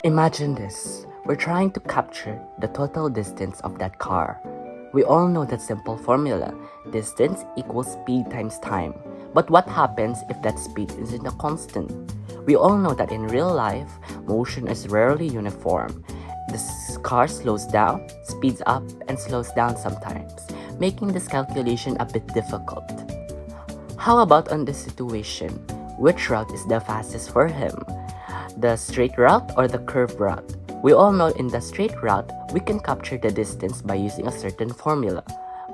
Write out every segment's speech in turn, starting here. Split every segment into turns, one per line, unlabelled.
Imagine this. We're trying to capture the total distance of that car. We all know that simple formula. Distance equals speed times time. But what happens if that speed isn't a constant? We all know that in real life, motion is rarely uniform. The car slows down, speeds up, and slows down sometimes, making this calculation a bit difficult. How about on this situation? Which route is the fastest for him? The straight route or the curved route? We all know in the straight route, we can capture the distance by using a certain formula.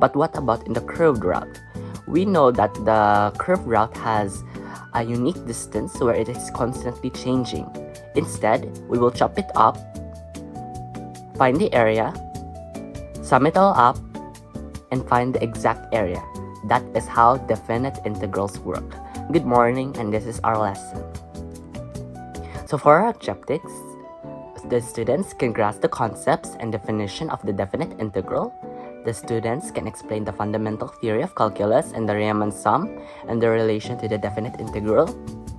But what about in the curved route? We know that the curved route has a unique distance where it is constantly changing. Instead, we will chop it up, find the area, sum it all up, and find the exact area. That is how definite integrals work. Good morning, and this is our lesson. So for our objectives, the students can grasp the concepts and definition of the definite integral. The students can explain the fundamental theory of calculus and the Riemann sum and the relation to the definite integral.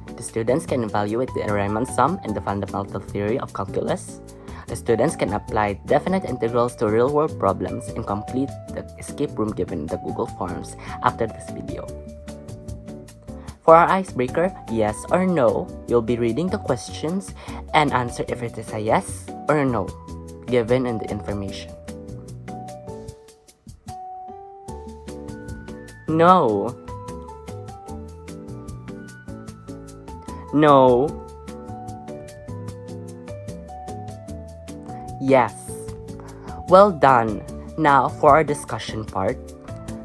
The students can evaluate the Riemann sum and the fundamental theory of calculus. The students can apply definite integrals to real-world problems and complete the escape room given in the Google Forms after this video. For our icebreaker, yes or no, you'll be reading the questions and answer if it is a yes or a no, given in the information. No. No. Yes. Well done. Now for our discussion part.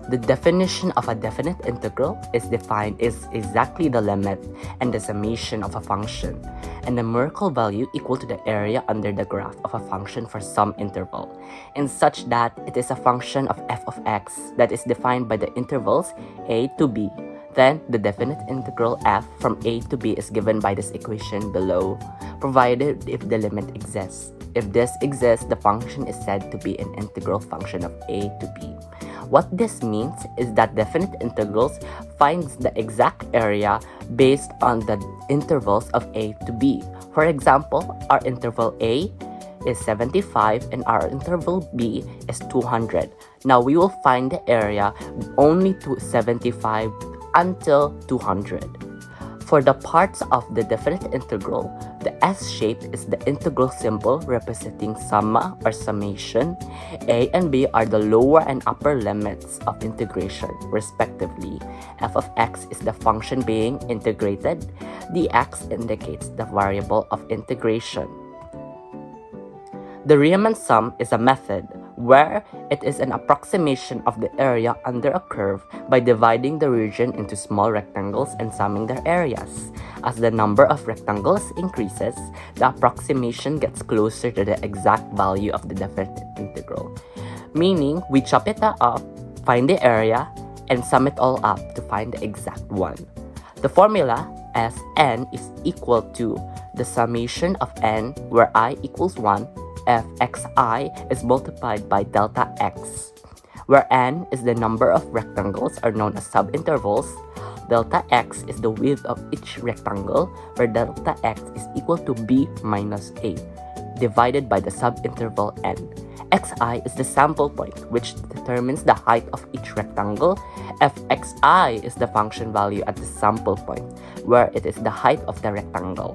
The definition of a definite integral is defined as exactly the limit and the summation of a function, and the numerical value equal to the area under the graph of a function for some interval, in such that it is a function of f of x that is defined by the intervals a to b. Then, the definite integral f from a to b is given by this equation below, provided if the limit exists. If this exists, the function is said to be an integral function of a to b. What this means is that definite integrals finds the exact area based on the intervals of a to b. For example, our interval a is 75 and our interval b is 200. Now we will find the area only to 75 until 200. For the parts of the definite integral, the S shape is the integral symbol representing summa or summation. A and B are the lower and upper limits of integration, respectively. F of x is the function being integrated. Dx indicates the variable of integration. The Riemann sum is a method where it is an approximation of the area under a curve by dividing the region into small rectangles and summing their areas. As the number of rectangles increases, the approximation gets closer to the exact value of the definite integral. Meaning, we chop it up, find the area, and sum it all up to find the exact one. The formula Sn is equal to the summation of n, where I equals 1, fxi is multiplied by delta x, where n is the number of rectangles are known as subintervals. Delta x is the width of each rectangle, where delta x is equal to b minus a, divided by the subinterval n. Xi is the sample point, which determines the height of each rectangle. Fxi is the function value at the sample point, where it is the height of the rectangle.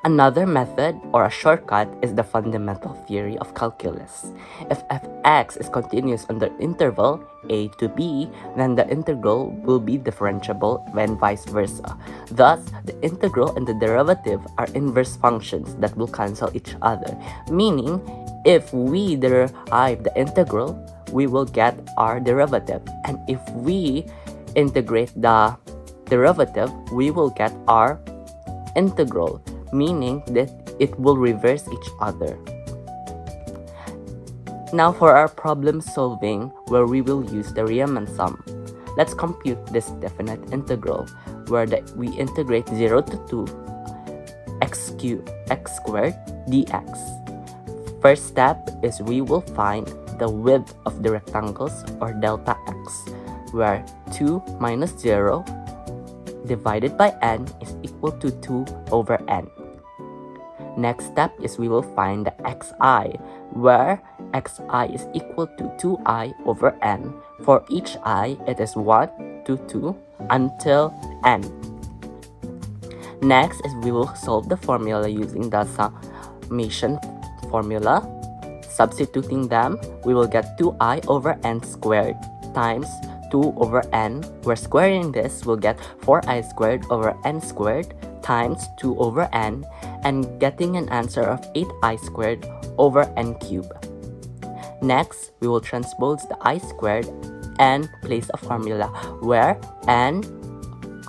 Another method, or a shortcut, is the fundamental theory of calculus. If fx is continuous on the interval a to b, then the integral will be differentiable and vice versa. Thus, the integral and the derivative are inverse functions that will cancel each other, meaning if we derive the integral, we will get our derivative, and if we integrate the derivative, we will get our integral, meaning that it will reverse each other. Now for our problem solving, where we will use the Riemann sum. Let's compute this definite integral, where we integrate 0 to 2 x squared dx. First step is we will find the width of the rectangles, or delta x, where 2 minus 0 divided by n is equal to 2 over n. Next step is we will find the xi, where xi is equal to 2I over n. For each I, it is 1 to 2 until n. Next is we will solve the formula using the summation formula. Substituting them, we will get 2I over n squared times 2 over n. We're squaring this, we'll get 4I squared over n squared times 2 over n, and getting an answer of 8I squared over n cubed. Next, we will transpose the I squared and place a formula where n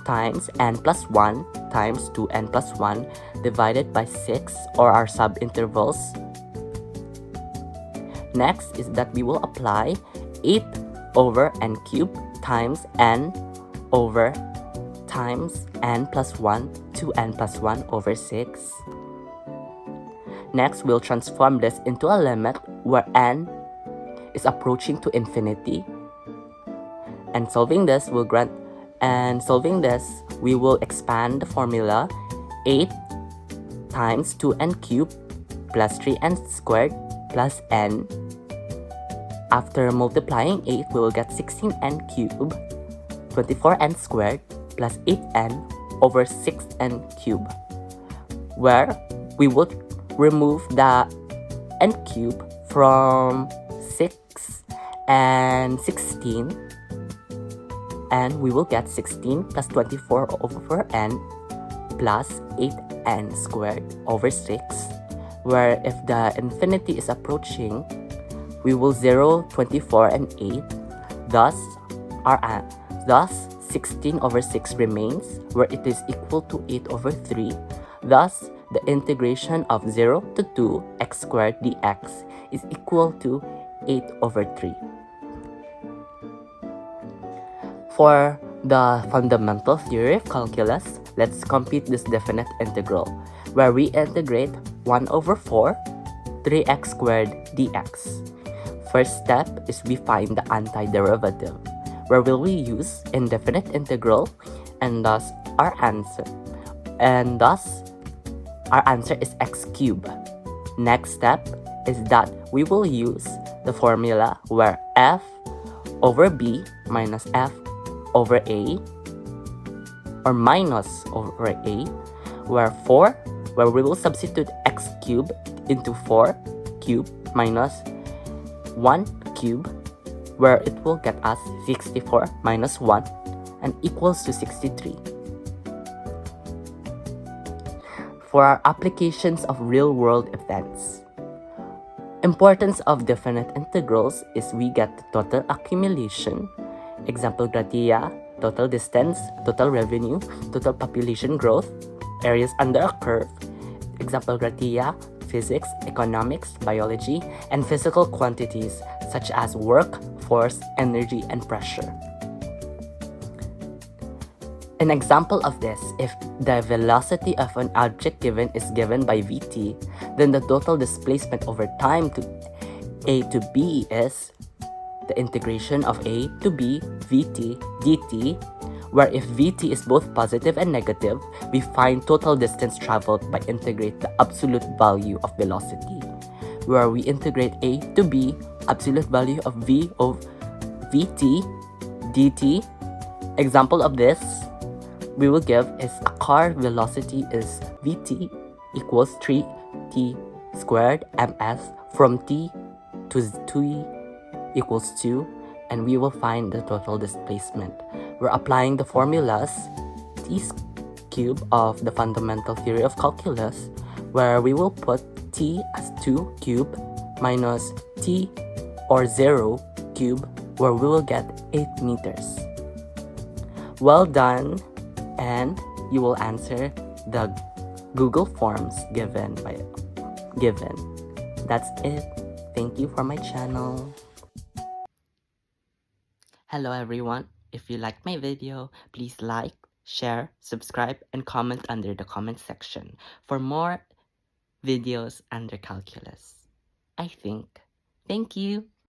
times n plus 1 times 2n plus 1 divided by 6, or our subintervals. Next is that we will apply 8 over n cubed times n over times n plus 1 to n plus 1 over 6. Next, we'll transform this into a limit where n is approaching to infinity. And solving this, we will expand the formula 8 times 2n cubed plus 3n squared plus n. After multiplying 8, we will get 16n cubed, 24n squared plus 8n over 6n cubed, where we will remove the n cubed from 6 and 16, and we will get 16 plus 24 over n plus 8n squared over 6, where if the infinity is approaching, we will 0, 24, and 8. Thus 16 over 6 remains, where it is equal to 8 over 3. Thus, the integration of 0 to 2 x squared dx is equal to 8 over 3. For the fundamental theory of calculus, let's compute this definite integral, where we integrate 1 over 4, 3x squared dx. First step is we find the antiderivative, where will we use indefinite integral, and thus our answer is x cubed. Next step is that we will use the formula where f over b minus f over a, or minus over a, where we will substitute x cubed into 4 cubed minus 1 cubed, where it will get us 64 minus 1 and equals to 63. For our applications of real-world events, importance of definite integrals is we get the total accumulation, example criteria, total distance, total revenue, total population growth, areas under a curve, example criteria, physics, economics, biology, and physical quantities such as work, force, energy, and pressure. An example of this, if the velocity of an object given is given by vt, then the total displacement over time to a to b is the integration of a to b vt dt, where if vt is both positive and negative, we find total distance traveled by integrate the absolute value of velocity, where we integrate a to b absolute value of v of vt dt. Example of this we will give is a car velocity is vt equals 3t squared ms from t to t equals 2, and we will find the total displacement. We're applying the formulas t cube of the fundamental theory of calculus, where we will put t as 2 cube minus t or 0 cube, where we will get 8 meters. Well done, and you will answer the Google Forms given. That's it. Thank you for my channel. Hello everyone. If you liked my video, please like, share, subscribe, and comment under the comment section for more videos under calculus, I think. Thank you.